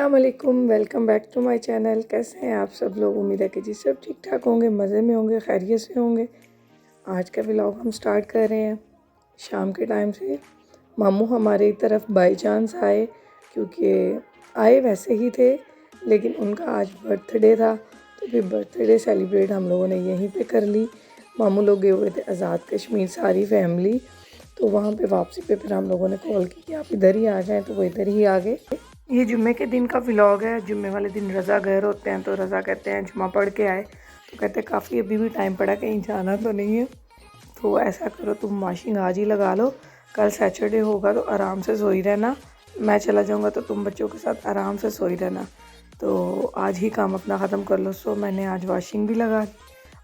अस्सलाम वालेकुम, welcome back to my channel. कैसे हैं आप सब लोग? उम्मीद है कि जी सब ठीक ठाक होंगे, मज़े में होंगे, खैरियत से होंगे। आज का व्लॉग हम स्टार्ट कर रहे हैं शाम के टाइम से। मामू हमारी तरफ बाई चांस आए, क्योंकि आए वैसे ही थे लेकिन उनका आज बर्थडे था, तो फिर बर्थडे सेलिब्रेट हम लोगों ने यहीं पे कर ली। मामू लोग गए हुए थे आज़ाद कश्मीर, सारी फैमिली। तो वहाँ पे वापसी पे फिर हम लोगों ने कॉल की कि आप इधर ही आ जाएं, तो वो इधर ही आ गए। ये जुम्मे के दिन का व्लॉग है। जुम्मे वाले दिन रज़ा घर होते हैं, तो रज़ा कहते हैं जुम्मा पढ़ के आए, तो कहते हैं काफ़ी अभी भी टाइम पड़ा, कहीं जाना तो नहीं है। तो ऐसा करो, तुम वाशिंग आज ही लगा लो, कल सैटरडे होगा तो आराम से सोई रहना, मैं चला जाऊँगा तो तुम बच्चों के साथ आराम से सोई रहना। तो आज ही काम अपना ख़त्म कर लो। सो मैंने आज वाशिंग भी लगा दी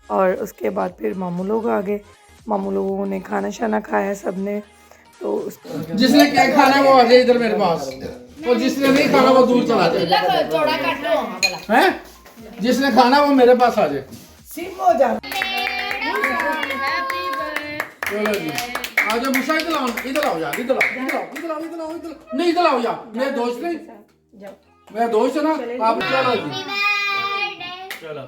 और उसके बाद फिर मामू लोग आ गए। मामू लोगों ने खाना शाना खाया सब ने। तो जिसने केक खाना है वो आ जाए इधर मेरे पास, और जिसने नहीं खाना वो दूर चला जाए। हैं? जिसने खाना वो मेरे पास आ जाए। चलो जी, आ जाओ मुशा, इधर आओ, इधर आओ यार, इधर आओ, इधर आओ, इधर आओ, इधर आओ, इधर नहीं, इधर आओ यार, मेरे दोस्त नहीं, मेरा दोस्त है ना आप। चलो जी, चलो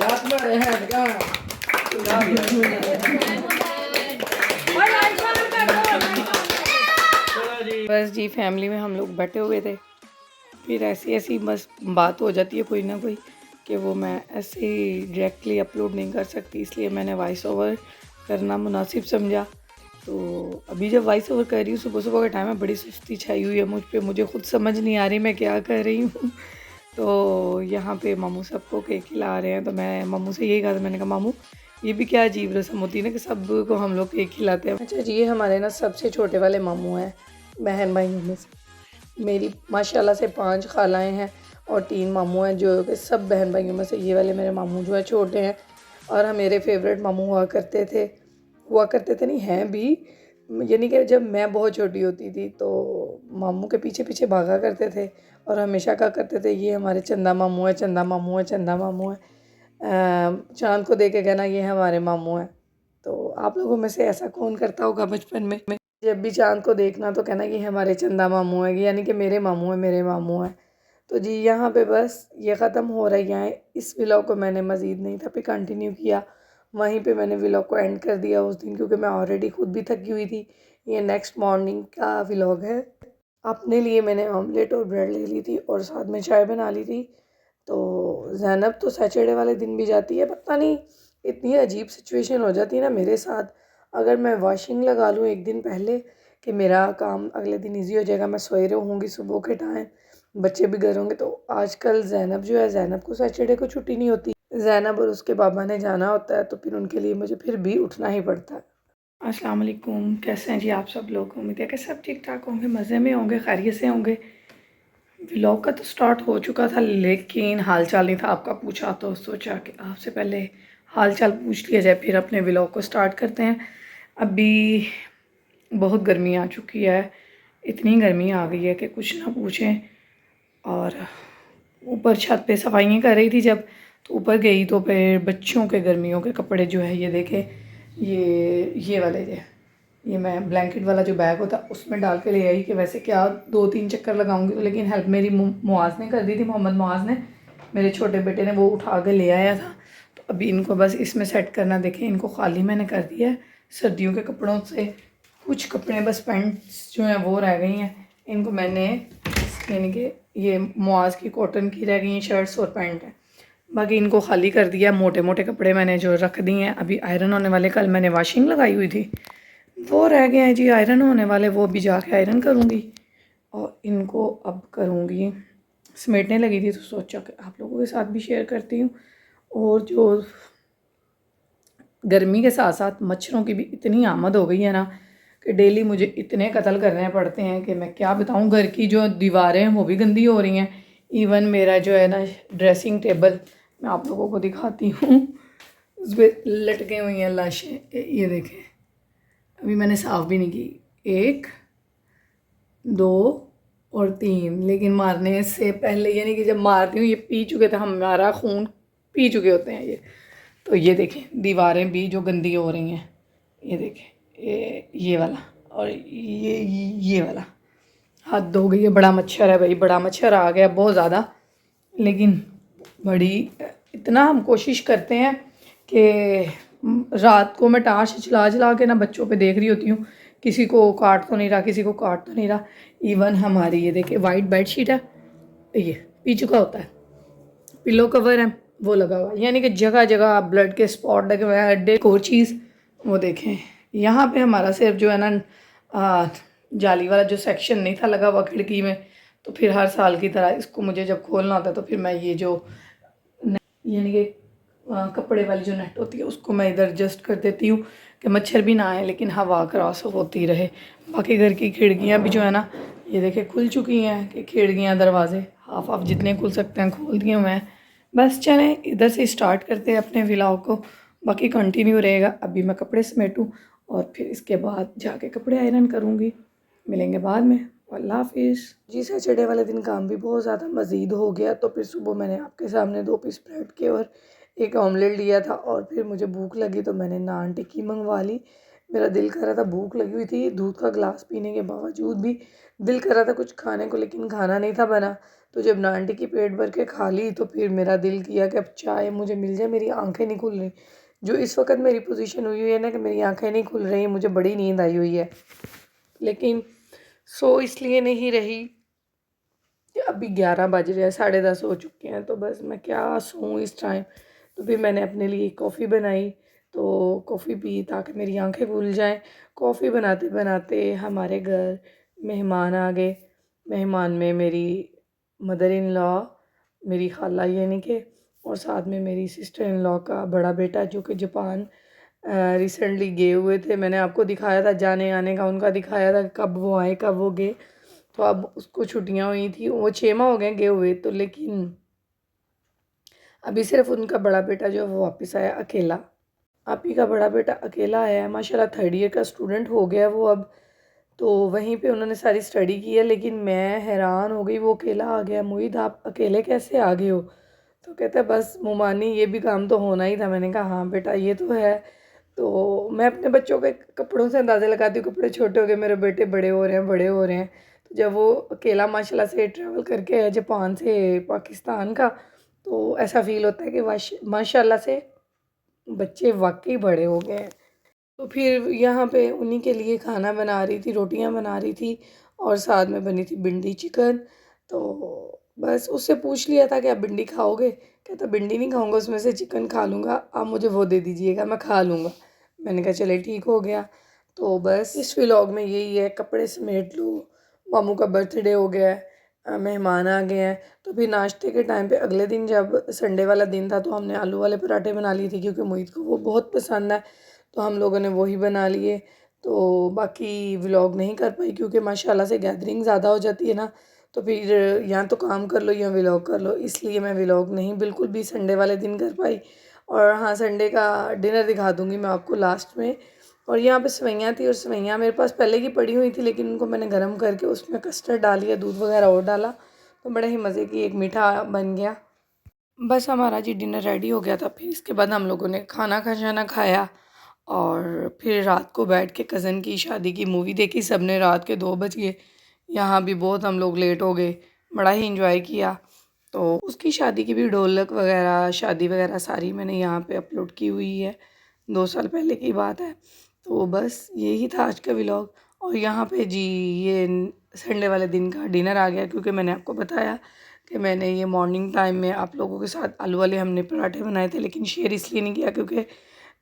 रात में रहे क्या बस जी फैमिली में हम लोग बैठे हुए थे, फिर ऐसी ऐसी बस बात हो जाती है कोई ना कोई कि वो मैं ऐसे ही डायरेक्टली अपलोड नहीं कर सकती, इसलिए मैंने वॉइस ओवर करना मुनासिब समझा। तो अभी जब वॉइस ओवर कर रही हूँ, सुबह सुबह का टाइम है, बड़ी सुस्ती छाई हुई है मुझ पे, मुझे खुद समझ नहीं आ रही मैं क्या कर रही हूँ। तो यहाँ पे मामू सबको केक खिला रहे हैं, तो मैं मामू से यही कहा था, मैंने कहा मामू ये भी क्या अजीब रस्म होती है ना कि सबको हम लोग केक खिलाते हैं। अच्छा जी, ये हमारे ना सबसे छोटे वाले मामू हैं बहन भाइयों में से। मेरी माशाल्लाह से 5 खालाएँ हैं और 3 मामू हैं, जो कि सब बहन भाइयों में से ये वाले मेरे मामू जो है छोटे हैं। और हम मेरे फेवरेट मामू हुआ करते थे नहीं हैं भी, यानी कि जब मैं बहुत छोटी होती थी तो मामू के पीछे पीछे भागा करते थे और हमेशा कहा करते थे ये हमारे चंदा मामू है, चंदा मामू है, चंदा मामू है। चाँद को देख के कहना ये हमारे मामू हैं। तो आप लोगों में से ऐसा कौन करता होगा बचपन में? जब भी चाँद को देखना तो कहना ये हमारे चंदा मामू है, यानी कि मेरे मामू हैं, मेरे मामू हैं। तो जी यहाँ पे बस ये ख़त्म हो रही है। इस व्लॉग को मैंने मज़ीद नहीं था पे कंटिन्यू किया, वहीं पे मैंने व्लॉग को एंड कर दिया उस दिन, क्योंकि मैं ऑलरेडी खुद भी थकी हुई थी। ये नेक्स्ट मॉर्निंग का व्लॉग है। अपने लिए मैंने ऑमलेट और ब्रेड ले ली थी और साथ में चाय बना ली थी। तो ज़ैनब तो सैटरडे वाले दिन भी जाती है, पता नहीं इतनी अजीब सिचुएशन हो जाती है ना मेरे साथ। अगर मैं वाशिंग लगा लूँ एक दिन पहले कि मेरा काम अगले दिन ईजी हो जाएगा, मैं सोए रहूँगी सुबह के टाइम, बच्चे भी घर होंगे। तो आजकल ज़ैनब जो है, ज़ैनब को सैटरडे को छुट्टी नहीं होती, ज़ैनब और उसके बाबा ने जाना होता है, तो फिर उनके लिए मुझे फिर भी उठना ही पड़ता है। अस्सलाम वालेकुम, कैसे हैं जी आप सब लोग? उम्मीद है कि सब ठीक ठाक होंगे, मज़े में होंगे, खैरियत से होंगे। व्लॉग का तो स्टार्ट हो चुका था लेकिन हाल चाल नहीं था आपका पूछा, तो सोचा कि आपसे पहले हाल चाल पूछ लिया जाए, फिर अपने व्लॉग को स्टार्ट करते हैं। अभी बहुत गर्मी आ चुकी है, इतनी गर्मी आ गई है कि कुछ ना पूछें। और ऊपर छत पे सफाइयाँ कर रही थी जब, तो ऊपर गई तो फिर बच्चों के गर्मियों के कपड़े जो है ये देखे, ये वाले ये मैं ब्लैंकेट वाला जो बैग होता उसमें डाल के ले आई कि वैसे क्या 2-3 चक्कर लगाऊंगी, तो लेकिन हेल्प मेरी मुआज़ ने कर दी थी, मोहम्मद मुआज़ ने, मेरे छोटे बेटे ने, वो उठा के ले आया था। तो अभी इनको बस इसमें सेट करना, देखें इनको खाली मैंने कर दिया है सर्दियों के कपड़ों से। कुछ कपड़े बस पैंट्स जो हैं वो रह गई हैं, इनको मैंने यानी कि ये मुआज़ की कॉटन की रह गई हैं शर्ट्स और पैंट है, बाकी इनको खाली कर दिया। मोटे मोटे कपड़े मैंने जो रख दिए हैं, अभी आयरन होने वाले, कल मैंने वाशिंग लगाई हुई थी वो रह गए हैं जी आयरन होने वाले, वो भी जाके आयरन करूँगी। और इनको अब करूँगी, समेटने लगी थी तो सोचा कि आप लोगों के साथ भी शेयर करती हूँ। और जो गर्मी के साथ साथ मच्छरों की भी इतनी आमद हो गई है ना कि डेली मुझे इतने कत्ल करने पड़ते हैं कि मैं क्या बताऊँ। घर की जो दीवारें हैं वो भी गंदी हो रही हैं, इवन मेरा जो है ना ड्रेसिंग टेबल, मैं आप लोगों को दिखाती हूँ, उस पर लटके हुई हैं लाशें, ये देखें, अभी मैंने साफ़ भी नहीं की, 1 2 और 3, लेकिन मारने से पहले यानी कि जब मारती हूँ ये पी चुके थे, हमारा खून पी चुके होते हैं ये। तो ये देखें दीवारें भी जो गंदी हो रही हैं, ये देखें ये वाला और ये वाला हद हो गई है। बड़ा मच्छर है भाई, बड़ा मच्छर आ गया बहुत ज़्यादा। लेकिन बड़ी इतना हम कोशिश करते हैं कि रात को मैं टार्च चला चला के ना बच्चों पे देख रही होती हूँ किसी को काट तो नहीं रहा, किसी को काट तो नहीं रहा। इवन हमारी ये देखिए वाइट बेडशीट है, ये पी चुका होता है, पिलो कवर है वो लगा हुआ है, यानी कि जगह जगह ब्लड के स्पॉट लगे हुए हैं। हड्डे को चीज़ वो देखें, यहाँ पे हमारा सिर्फ जो है ना जाली वाला जो सेक्शन नहीं था लगा हुआ खिड़की में, तो फिर हर साल की तरह इसको मुझे जब खोलना होता है तो फिर मैं ये जो यानी कि कपड़े वाली जो नेट होती है उसको मैं इधर एडजस्ट कर देती हूँ कि मच्छर भी ना आए लेकिन हवा क्रॉस होती रहे। बाकी घर की खिड़कियाँ भी जो है ना ये देखे खुल चुकी हैं कि खिड़कियाँ दरवाजे हाफ हाफ जितने खुल सकते हैं खोल दिए हुए हैं। बस चलें इधर से स्टार्ट करते हैं अपने व्लॉग को, बाकी कंटिन्यू रहेगा। अभी मैं कपड़े समेटूँ और फिर इसके बाद जाके कपड़े आयरन करूँगी। मिलेंगे बाद में, अल्लाह हाफिज़ जी। सैटरडे वाले दिन काम भी बहुत ज़्यादा मज़ीद हो गया, तो फिर सुबह मैंने आपके सामने 2 पीस ब्रेड के और एक ऑमलेट लिया था और फिर मुझे भूख लगी तो मैंने नान टिक्की मंगवा ली। मेरा दिल कर रहा था, भूख लगी हुई थी, दूध का गिलास पीने के बावजूद भी दिल कर रहा था कुछ खाने को, लेकिन खाना नहीं था बना। तो जब नान टिक्की पेट भर के खा ली तो फिर मेरा दिल किया कि अब चाय मुझे मिल जाए। मेरी आंखें नहीं खुल रही, जो इस वक्त मेरी पोजीशन हुई हुई है ना कि मेरी आंखें नहीं खुल रही, मुझे बड़ी नींद आई हुई है, लेकिन सो इसलिए नहीं रही कि अभी 11 बज रहे हैं, 10:30 हो चुके हैं, तो बस मैं क्या सोऊं इस टाइम। तो फिर मैंने अपने लिए कॉफ़ी बनाई, तो कॉफ़ी पी ताकि मेरी आंखें खुल जाएं। कॉफ़ी बनाते बनाते हमारे घर मेहमान आ गए। मेहमान में मेरी मदर इन लॉ, मेरी खाला यानी कि, और साथ में मेरी सिस्टर इन लॉ का बड़ा बेटा जो कि जापान रिसेंटली गए हुए थे। मैंने आपको दिखाया था जाने आने का, उनका दिखाया था कब वो आए कब वो गए। तो अब उसको छुट्टियां हुई थी, वो 6 माह हो गए गए हुए, तो लेकिन अभी सिर्फ उनका बड़ा बेटा जो है वो वापस आया अकेला। आप ही का बड़ा बेटा अकेला आया है, माशाल्लाह 3rd ईयर का स्टूडेंट हो गया वो अब। तो वहीं पे उन्होंने सारी स्टडी की है, लेकिन मैं हैरान हो गई वो अकेला आ गया। मोहित आप अकेले कैसे आ गए हो? तो कहता है बस मुमानी ये भी काम तो होना ही था। मैंने कहा हाँ बेटा ये तो है। तो मैं अपने बच्चों के कपड़ों से अंदाज़ा लगाती हूँ, कपड़े छोटे हो गए, मेरे बेटे बड़े हो रहे हैं बड़े हो रहे हैं। तो जब वो अकेला माशाल्लाह से ट्रैवल करके आया जापान से पाकिस्तान का, तो ऐसा फ़ील होता है कि माशाल्लाह से बच्चे वाकई बड़े हो गए हैं। तो फिर यहाँ पे उन्हीं के लिए खाना बना रही थी, रोटियाँ बना रही थी और साथ में बनी थी भिंडी चिकन। तो बस उससे पूछ लिया था कि आप भिंडी खाओगे? कहता भिंडी नहीं खाऊंगा, उसमें से चिकन खा लूँगा, आप मुझे वो दे दीजिएगा मैं खा लूँगा। मैंने कहा चले ठीक हो गया। तो बस इस व्लॉग में यही है, कपड़े समेट लो, मामू का बर्थडे हो गया है, मेहमान आ गए हैं। तो फिर नाश्ते के टाइम पे अगले दिन जब संडे वाला दिन था तो हमने आलू वाले पराठे बना लिए थे क्योंकि मोहित को वो बहुत पसंद है, तो हम लोगों ने वही बना लिए। तो बाकी व्लॉग नहीं कर पाई क्योंकि माशाल्लाह से गैदरिंग ज़्यादा हो जाती है ना, तो फिर या तो काम कर लो या व्लॉग कर लो, इसलिए मैं व्लॉग नहीं बिल्कुल भी संडे वाले दिन कर पाई। और हाँ, संडे का डिनर दिखा दूँगी मैं आपको लास्ट में। और यहाँ पे सेवइयाँ थी और सेवइयाँ मेरे पास पहले की पड़ी हुई थी, लेकिन उनको मैंने गर्म करके उसमें कस्टर्ड डाल दिया, दूध वगैरह और डाला, तो बड़े ही मज़े की एक मीठा बन गया। बस हमारा जी डिनर रेडी हो गया था। फिर इसके बाद हम लोगों ने खाना खाना खाया और फिर रात को बैठ के कज़न की शादी की मूवी देखी सबने। रात के 2 बज गए, यहाँ भी बहुत हम लोग लेट हो गए, बड़ा ही इंजॉय किया। तो उसकी शादी की भी ढोलक वगैरह शादी वगैरह सारी मैंने यहाँ पे अपलोड की हुई है, 2 साल पहले की बात है। तो बस यही था आज का व्लॉग। और यहाँ पे जी ये संडे वाले दिन का डिनर आ गया, क्योंकि मैंने आपको बताया कि मैंने ये मॉर्निंग टाइम में आप लोगों के साथ आलू वाले हमने पराठे बनाए थे, लेकिन शेयर इसलिए नहीं किया क्योंकि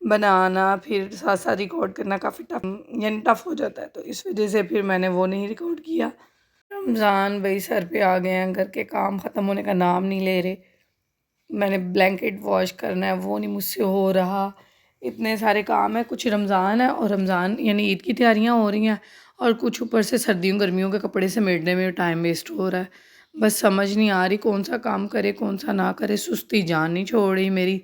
बनाना फिर साथ साथ रिकॉर्ड करना काफ़ी टफ यानी टफ़ हो जाता है, तो इस वजह से फिर मैंने वो नहीं रिकॉर्ड किया। रमज़ान भाई सर पे आ गए हैं, घर के काम ख़त्म होने का नाम नहीं ले रहे। मैंने ब्लैंकेट वॉश करना है, वो नहीं मुझसे हो रहा, इतने सारे काम हैं। कुछ रमज़ान है और रमज़ान यानी ईद की तैयारियां हो रही हैं, और कुछ ऊपर से सर्दियों गर्मियों के कपड़े समेटने में टाइम वेस्ट हो रहा है। बस समझ नहीं आ रही कौन सा काम करे कौन सा ना करे, सुस्ती जान नहीं छोड़ रही मेरी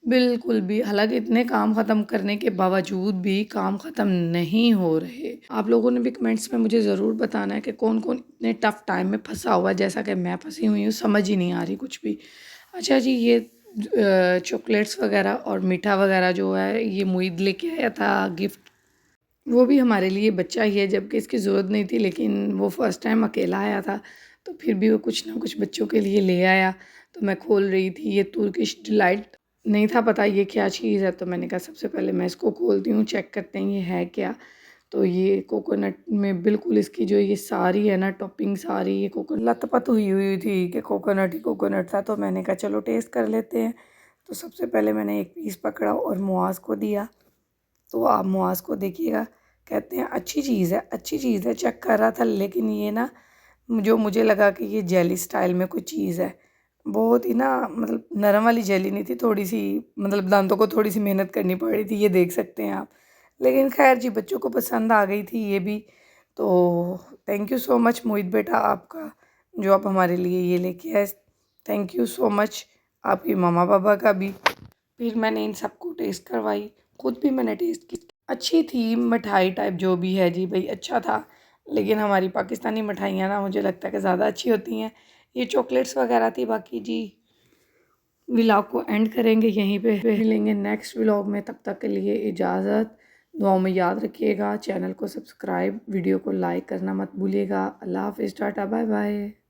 बिल्कुल भी। हालांकि इतने काम ख़त्म करने के बावजूद भी काम ख़त्म नहीं हो रहे। आप लोगों ने भी कमेंट्स में मुझे ज़रूर बताना है कि कौन कौन इतने टफ़ टाइम में फंसा हुआ है जैसा कि मैं फंसी हुई हूँ, समझ ही नहीं आ रही कुछ भी। अच्छा जी, ये चॉकलेट्स वगैरह और मीठा वगैरह जो है ये मुईद लेके आया था गिफ्ट। वो भी हमारे लिए बच्चा ही है, जबकि इसकी ज़रूरत नहीं थी, लेकिन वो फ़र्स्ट टाइम अकेला आया था तो फिर भी वो कुछ ना कुछ बच्चों के लिए ले आया। तो मैं खोल रही थी, ये तुर्किश डिलाइट नहीं था पता ये क्या चीज़ है, तो मैंने कहा सबसे पहले मैं इसको खोलती हूँ, चेक करते हैं ये है क्या। तो ये कोकोनट में बिल्कुल इसकी जो ये सारी है ना टॉपिंग, सारी ये कोकोनट लतपत हुई हुई थी कि कोकोनट ही कोकोनट था। तो मैंने कहा चलो टेस्ट कर लेते हैं। तो सबसे पहले मैंने एक पीस पकड़ा और मुआज़ को दिया। तो आप मुआज़ को देखिएगा, कहते हैं अच्छी चीज़ है, अच्छी चीज़ है, चेक कर रहा था, लेकिन ये ना जो मुझे लगा कि ये जेली स्टाइल में कोई चीज़ है। बहुत ही ना मतलब नरम वाली जेली नहीं थी, थोड़ी सी मतलब दांतों को थोड़ी सी मेहनत करनी पड़ रही थी, ये देख सकते हैं आप। लेकिन खैर जी बच्चों को पसंद आ गई थी ये भी। तो थैंक यू सो मच मोहित बेटा आपका, जो आप हमारे लिए ये लेके आए। थैंक यू सो मच आपकी मम्मा पापा का भी। फिर मैंने इन सबको टेस्ट करवाई, खुद भी मैंने टेस्ट की। अच्छी थी मिठाई टाइप जो भी है जी भाई, अच्छा था। लेकिन हमारी पाकिस्तानी मिठाइयाँ ना मुझे लगता है कि ज़्यादा अच्छी होती हैं। ये चॉकलेट्स वगैरह थी। बाकी जी व्लॉग को एंड करेंगे यहीं पे, मिलेंगे नेक्स्ट व्लॉग में। तब तक के लिए इजाज़त, दुआओं में याद रखिएगा, चैनल को सब्सक्राइब, वीडियो को लाइक करना मत भूलिएगा। अल्लाह हाफ़िज़, टाटा बाय बाय।